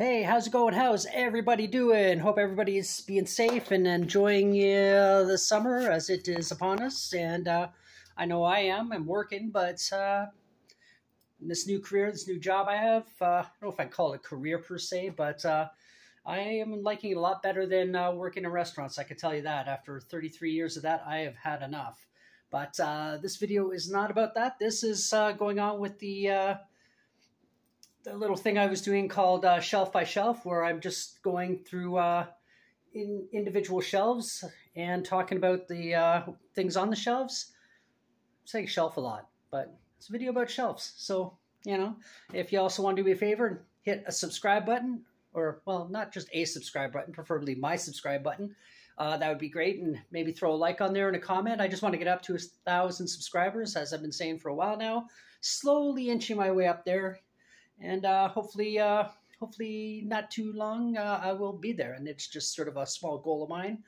Hey, how's it going? How's everybody doing? Hope everybody's being safe and enjoying the summer as it is upon us. And I know I am. I'm working, but this new career, this new job I have, I don't know if I call it a career per se, but I am liking it a lot better than working in restaurants. I can tell you that. After 33 years of that, I have had enough. But this video is not about that. This is going on with the little thing I was doing called Shelf by Shelf, where I'm just going through individual shelves and talking about the things on the shelves. I'm saying shelf a lot, but it's a video about shelves. So, you know, if you also want to do me a favor, hit a subscribe button, or, well, not just a subscribe button, preferably my subscribe button. That would be great, and maybe throw a like on there and a comment. I just want to get up to 1,000 subscribers, as I've been saying for a while now. Slowly inching my way up there. And hopefully not too long, I will be there. And it's just sort of a small goal of mine.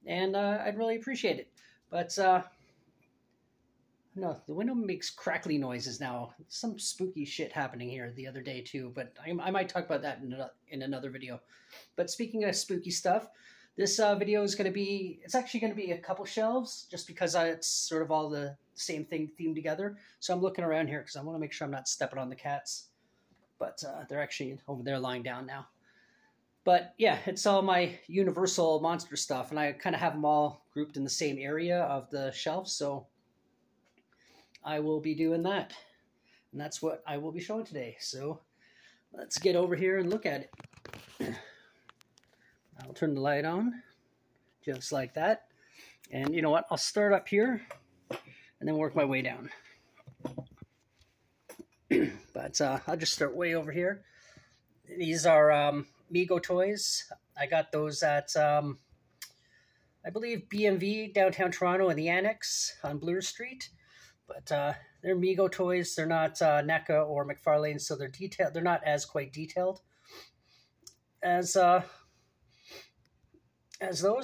And I'd really appreciate it. But, no, the window makes crackly noises now. Some spooky shit happening here the other day, too. But I might talk about that in another video. But speaking of spooky stuff, this video is going to be, it's actually going to be a couple shelves, just because it's sort of all the same thing themed together. So I'm looking around here because I want to make sure I'm not stepping on the cats. But they're actually over there lying down now. But yeah, it's all my Universal monster stuff, and I kind of have them all grouped in the same area of the shelf, so I will be doing that. And that's what I will be showing today. So let's get over here and look at it. I'll turn the light on, just like that. And you know what? I'll start up here and then work my way down. But I'll just start way over here. These are Mego toys. I got those at, I believe, BMV, downtown Toronto, in the Annex on Bloor Street. But they're Mego toys. They're not NECA or McFarlane, so they're detailed. They're not as quite detailed as those,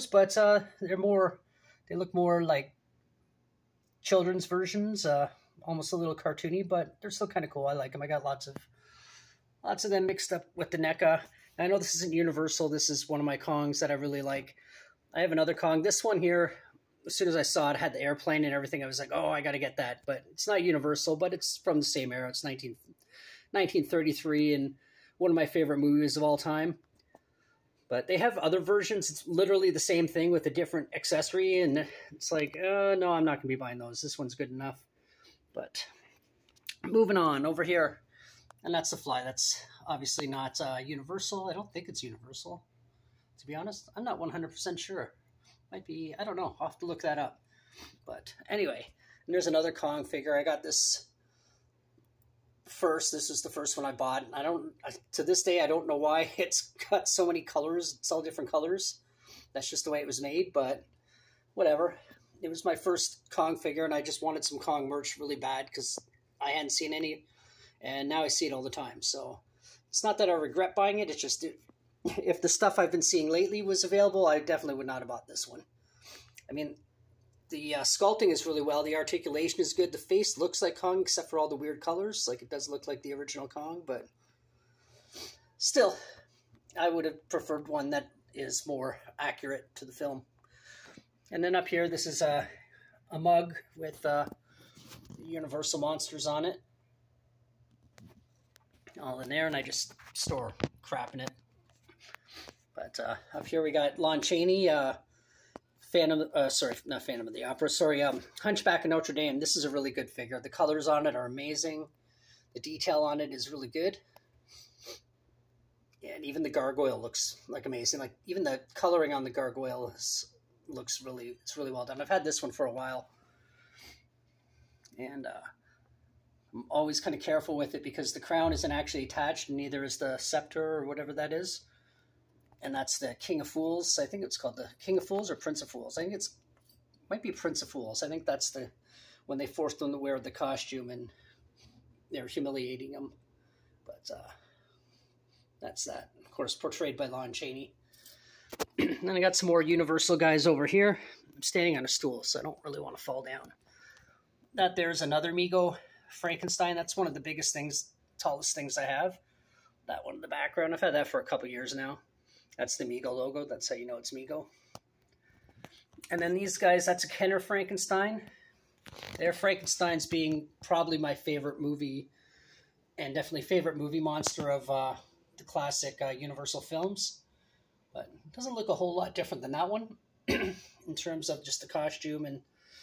but they're more. They look more like children's versions. Almost a little cartoony, but they're still kind of cool. I like them. I got lots of them mixed up with the NECA. I know this isn't Universal. This is one of my Kongs that I really like. I have another Kong. This one here, as soon as I saw it, had the airplane and everything. I was like, oh, I got to get that. But it's not Universal, but it's from the same era. It's 1933 and one of my favorite movies of all time. But they have other versions. It's literally the same thing with a different accessory. And it's like, no, I'm not going to be buying those. This one's good enough. But moving on over here, and that's the fly. That's obviously not Universal. I don't think it's Universal, to be honest. I'm not 100% sure. Might be, I don't know. I'll have to look that up. But anyway, and there's another Kong figure. I got this first. This is the first one I bought. To this day, I don't know why it's got so many colors. It's all different colors. That's just the way it was made, but whatever. It was my first Kong figure, and I just wanted some Kong merch really bad because I hadn't seen any, and now I see it all the time. So it's not that I regret buying it. It's just if the stuff I've been seeing lately was available, I definitely would not have bought this one. I mean, the sculpting is really well. The articulation is good. The face looks like Kong, except for all the weird colors. Like, it does look like the original Kong, but still, I would have preferred one that is more accurate to the film. And then up here, this is a mug with Universal monsters on it. All in there, and I just store crap in it. But up here we got Lon Chaney, Hunchback of Notre Dame. This is a really good figure. The colors on it are amazing. The detail on it is really good. And even the gargoyle looks like amazing. Like, even the coloring on the gargoyle looks really, it's really well done. I've had this one for a while, and I'm always kind of careful with it because the crown isn't actually attached, and neither is the scepter or whatever that is. And that's the King of Fools. I think it's called the King of Fools or Prince of Fools. I think might be Prince of Fools. I think that's when they forced them to wear the costume and they're humiliating him. But that's that. Of course, portrayed by Lon Chaney. Then I got some more Universal guys over here. I'm standing on a stool, so I don't really want to fall down. There's another Mego Frankenstein. That's one of the biggest things, tallest things I have. that one in the background. I've had that for a couple years now. That's the Mego logo. That's how you know it's Mego. And then these guys, that's a Kenner Frankenstein. Their Frankenstein's being probably my favorite movie, and definitely favorite movie monster of the classic Universal films. But it doesn't look a whole lot different than that one in terms of just the costume and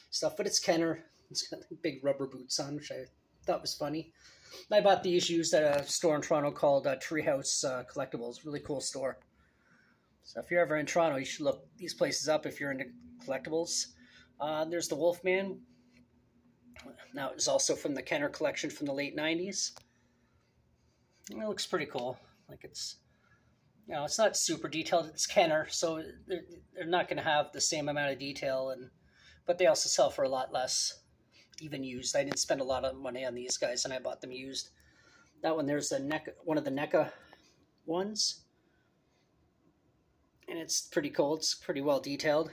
stuff. But it's Kenner. It's got big rubber boots on, which I thought was funny. I bought these used at a store in Toronto called Treehouse Collectibles. Really cool store. So if you're ever in Toronto, you should look these places up if you're into collectibles. There's the Wolfman. Now, it was also from the Kenner collection from the late 90s. It looks pretty cool. Like it's, you know, it's not super detailed. It's Kenner, so they're not going to have the same amount of detail, but they also sell for a lot less, even used. I didn't spend a lot of money on these guys, and I bought them used. That one, there's one of the NECA ones, and it's pretty cool. It's pretty well detailed.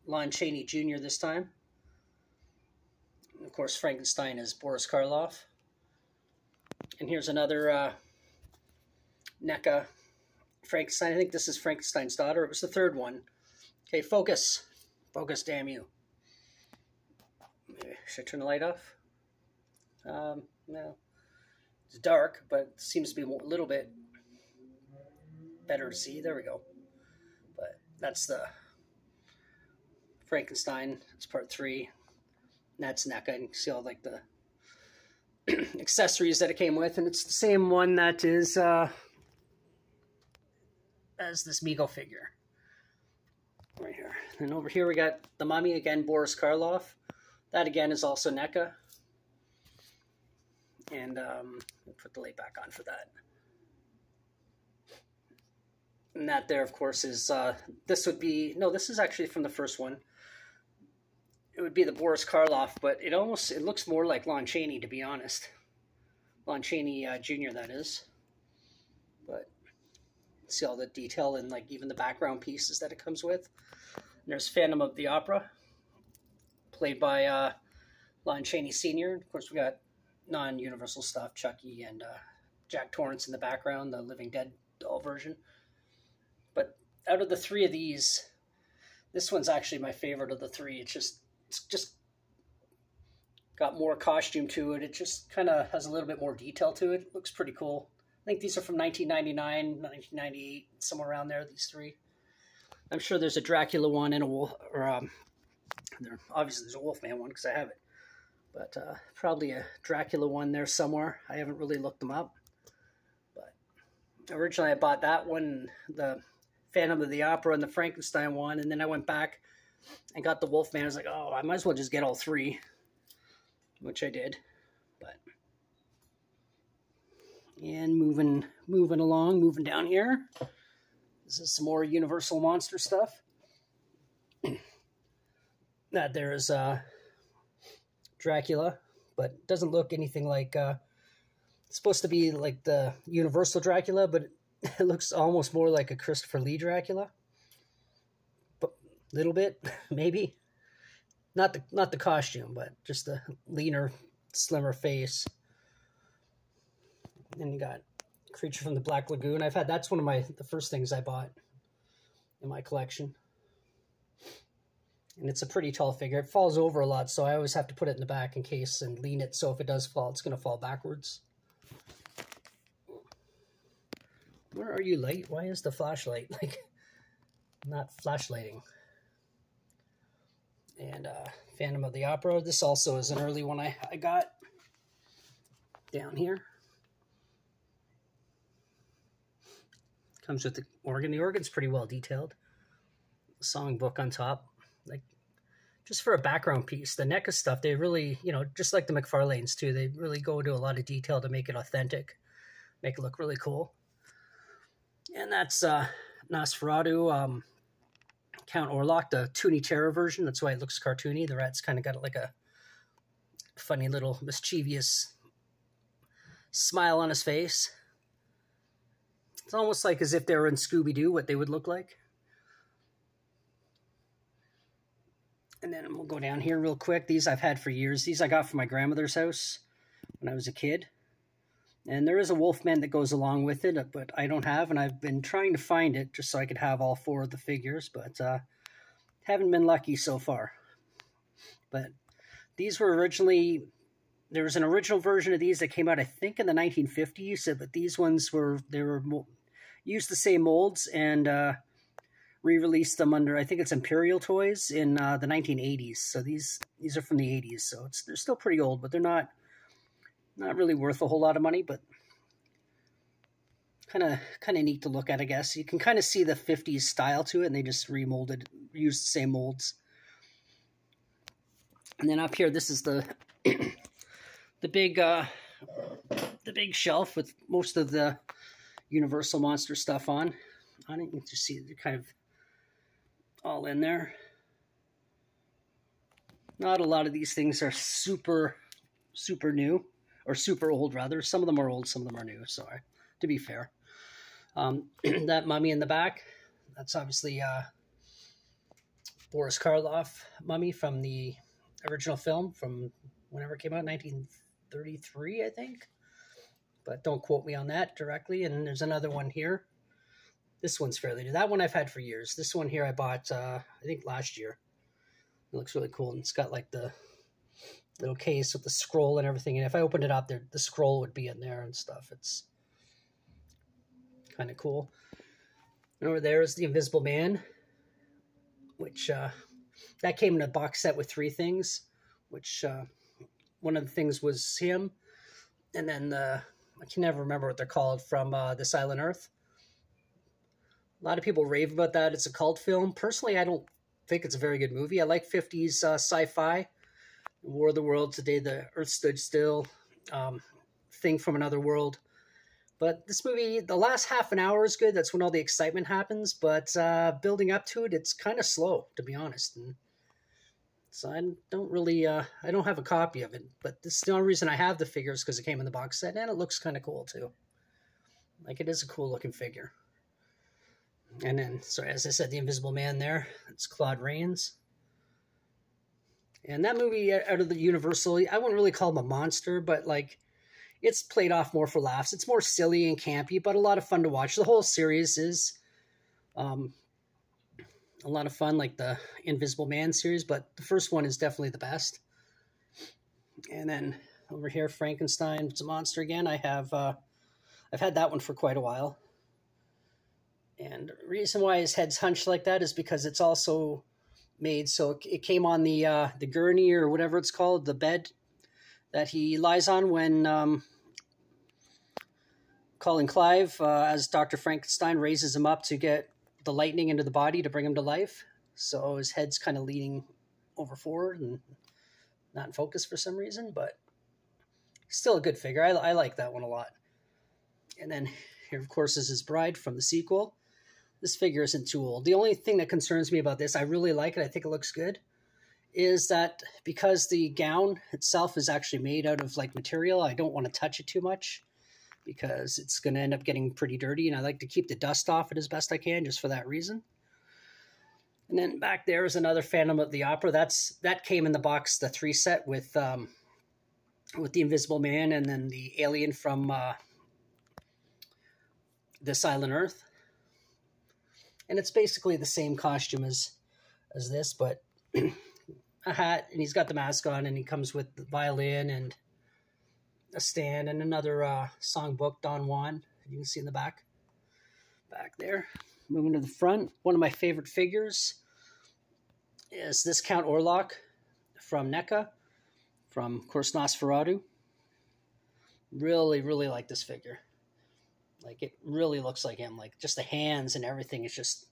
Lon Chaney Jr. this time. And of course, Frankenstein is Boris Karloff. And here's another NECA Frankenstein. I think this is Frankenstein's daughter. It was the third one. Okay, focus. Focus, damn you. Should I turn the light off? No. It's dark, but it seems to be a little bit better to see. There we go. But that's the Frankenstein. It's part 3. And that's NECA. And you can see all like the accessories that it came with. And it's the same one that is as this Mego figure. Right here. And over here we got the Mummy, again, Boris Karloff. That again is also NECA. And we'll put the light back on for that. And that there, of course, is, this would be, no, this is actually from the first one. It would be the Boris Karloff, but it looks more like Lon Chaney, to be honest. Lon Chaney Jr., that is. But see all the detail and like even the background pieces that it comes with. And there's Phantom of the Opera, played by Lon Chaney Sr. Of course, we got non-Universal stuff, Chucky and Jack Torrance in the background, the Living Dead doll version. But out of the 3 of these, this one's actually my favorite of the 3. It's just got more costume to it. It just kind of has a little bit more detail to it. It looks pretty cool. I think these are from 1999, 1998, somewhere around there, these 3. I'm sure there's a Dracula one and a wolf, or obviously there's a Wolfman one because I have it. But probably a Dracula one there somewhere. I haven't really looked them up. But originally I bought that one, the Phantom of the Opera and the Frankenstein one, and then I went back and got the Wolfman. I was like, oh, I might as well just get all 3, which I did. But and moving along, moving down here. This is some more Universal monster stuff. That there is Dracula, but doesn't look anything like it's supposed to be like the Universal Dracula, but it looks almost more like a Christopher Lee Dracula. But a little bit, maybe. Not the costume, but just the leaner, slimmer face. And you got Creature from the Black Lagoon. That's one of the first things I bought in my collection. And it's a pretty tall figure. It falls over a lot, so I always have to put it in the back in case and lean it, so if it does fall, it's going to fall backwards. Where are you, light? Why is the flashlight like not flashlighting? And Phantom of the Opera. This also is an early one I got down here. Comes with the organ. The organ's pretty well detailed. Songbook on top. Like, just for a background piece. The NECA stuff, they really, just like the McFarlanes too, they really go into a lot of detail to make it authentic, make it look really cool. And that's Nosferatu, Count Orlok, the Toonie Terror version. That's why it looks cartoony. The rat's kind of got like a funny little mischievous smile on his face. It's almost like as if they were in Scooby-Doo, what they would look like. And then we'll go down here real quick. These I've had for years. These I got from my grandmother's house when I was a kid. And there is a Wolfman that goes along with it, but I don't have, and I've been trying to find it just so I could have all 4 of the figures, but haven't been lucky so far. But these were originally, there was an original version of these that came out, I think, in the 1950s, but these ones used the same molds and re-released them under, I think it's Imperial Toys in the 1980s. So these are from the 80s, so they're still pretty old, but they're not really worth a whole lot of money, but kind of neat to look at, I guess. You can kind of see the 50s style to it, and they just used the same molds. And then up here, this is the the big shelf with most of the Universal Monster stuff on. I don't you just see they're kind of all in there. Not a lot of these things are super new, or super old rather. Some of them are old, some of them are new. So to be fair, that mummy in the back, that's obviously Boris Karloff mummy from the original film from whenever it came out, 1933, I think. But don't quote me on that directly. And there's another one here. This one's fairly new. That one I've had for years. This one here I bought, I think, last year. It looks really cool. And it's got like the little case with the scroll and everything. And if I opened it up, the scroll would be in there and stuff. It's kind of cool. And over there is the Invisible Man, which that came in a box set with 3 things, which one of the things was him. And then I can never remember what they're called from This Island Earth. A lot of people rave about that. It's a cult film. Personally, I don't think it's a very good movie. I like 50s sci-fi. War of the Worlds, The Day the Earth Stood Still, Thing from Another World. But this movie, the last half an hour is good. That's when all the excitement happens. But building up to it, it's kind of slow, to be honest. And so I don't really, I don't have a copy of it. But this is the only reason I have the figures because it came in the box set. And it looks kind of cool, too. Like, it is a cool-looking figure. And then, sorry, as I said, the Invisible Man there. It's Claude Rains. And that movie, out of the Universal, I wouldn't really call him a monster, but, like, it's played off more for laughs. It's more silly and campy, but a lot of fun to watch. The whole series is a lot of fun, like the Invisible Man series, but the first one is definitely the best. And then over here, Frankenstein, it's a monster again. I've had that one for quite a while. And the reason why his head's hunched like that is because it's also made so it came on the gurney or whatever it's called, the bed that he lies on when Colin Clive, as Dr. Frankenstein, raises him up to get the lightning into the body to bring him to life. So his head's kind of leaning over forward and not in focus for some reason, but still a good figure. I like that one a lot. And then here, of course, is his bride from the sequel. This figure isn't too old. The only thing that concerns me about this, I really like it, I think it looks good, is that because the gown itself is actually made out of like material, I don't want to touch it too much because it's going to end up getting pretty dirty, and I like to keep the dust off it as best I can just for that reason. And then back there is another Phantom of the Opera. That came in the box, the 3 set with the Invisible Man and then the alien from This Island Earth. And it's basically the same costume as this, but a hat, and he's got the mask on, and he comes with the violin and a stand and another songbook, Don Juan, you can see in the back there. Moving to the front, one of my favorite figures is this Count Orlok from NECA, from, of course, Nosferatu. Really, really like this figure. Like, it really looks like him. Like, just the hands and everything is just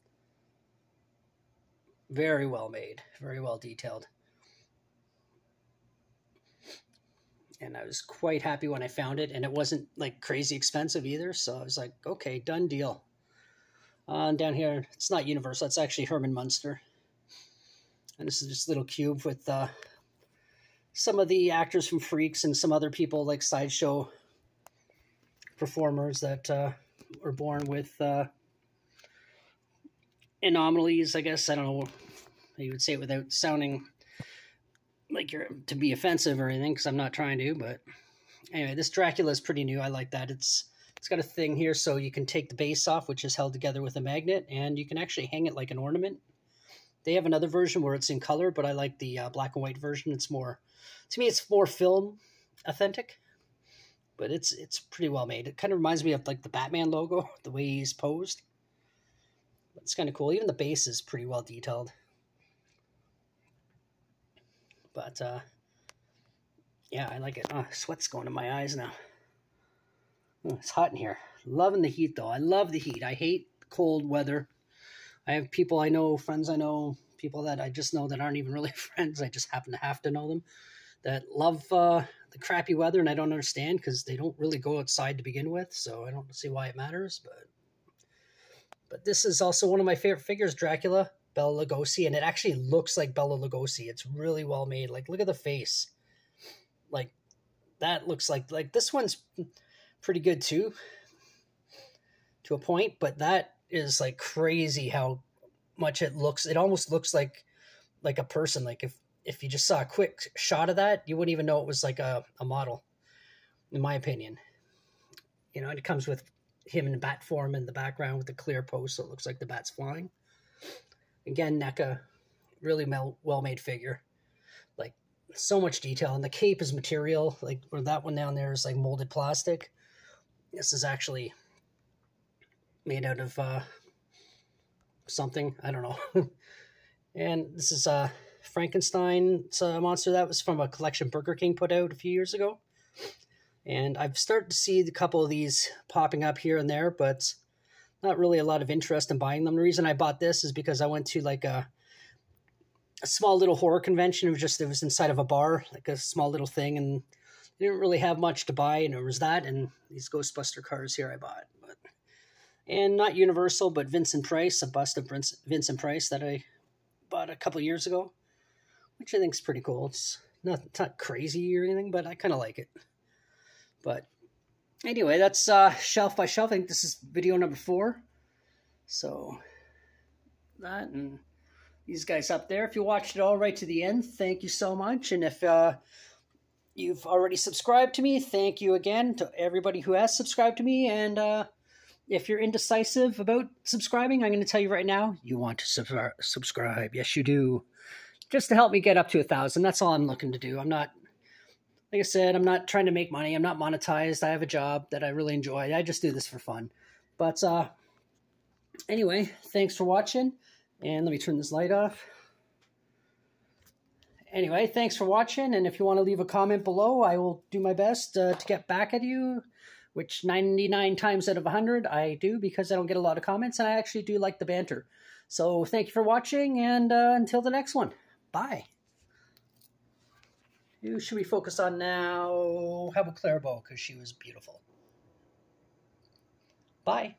very well made, very well detailed. And I was quite happy when I found it, and it wasn't, like, crazy expensive either, so I was like, okay, done deal. And down here, it's not Universal, it's actually Herman Munster. And this is just a little cube with some of the actors from Freaks and some other people, like sideshow performers that were born with anomalies, I guess. I don't know how you would say it without sounding like you're to be offensive or anything, because I'm not trying to, but Anyway, this Dracula is pretty new. I like that. It's got a thing here so you can take the base off, which is held together with a magnet, and you can actually hang it like an ornament. They have another version where it's in color, but I like the black and white version. It's more, to me, it's more film authentic, but it's pretty well made. It kind of reminds me of like the Batman logo, the way he's posed. But it's kind of cool. Even the base is pretty well detailed. But yeah, I like it. Oh, sweat's going in my eyes now. Oh, it's hot in here. Loving the heat though. I love the heat. I hate cold weather. I have people I know, friends I know, people that I just know that aren't even really friends. I just happen to have to know them that love the crappy weather, and I don't understand because they don't really go outside to begin with, so I don't see why it matters. But this is also one of my favorite figures, Dracula, Bela Lugosi, and it actually looks like Bela Lugosi. It's really well made. Like, look at the face. Like, that looks like this one's pretty good too, to a point, but that is like crazy how much it looks. It almost looks like a person. Like if you just saw a quick shot of that, you wouldn't even know it was like a model, in my opinion. You know, and it comes with him in bat form in the background with the clear post, so it looks like the bat's flying. Again, NECA, really well-made figure. Like, so much detail, and the cape is material. Like, where that one down there is like molded plastic. This is actually made out of something, I don't know. And this is Frankenstein's monster. That was from a collection Burger King put out a few years ago. And I've started to see a couple of these popping up here and there, but not really a lot of interest in buying them. The reason I bought this is because I went to like a small little horror convention. It was inside of a bar, like a small little thing, and they didn't really have much to buy, and it was that and these Ghostbuster cars here I bought. And not Universal, but Vincent Price, a bust of Vincent Price that I bought a couple years ago, which I think is pretty cool. It's not crazy or anything, but I kind of like it. But anyway, that's Shelf by Shelf. I think this is video number 4. So that and these guys up there. If you watched it all right to the end, thank you so much. And if you've already subscribed to me, thank you again to everybody who has subscribed to me. And if you're indecisive about subscribing, I'm going to tell you right now, you want to subscribe. Yes, you do. Just to help me get up to 1,000. That's all I'm looking to do. I'm not, like I said, I'm not trying to make money. I'm not monetized. I have a job that I really enjoy. I just do this for fun. But anyway, thanks for watching. And let me turn this light off. Anyway, thanks for watching. And if you want to leave a comment below, I will do my best to get back at you. Which 99 times out of 100 I do, because I don't get a lot of comments, and I actually do like the banter. So thank you for watching, and until the next one, bye. Who should we focus on now? How about Claire Beau, because she was beautiful. Bye.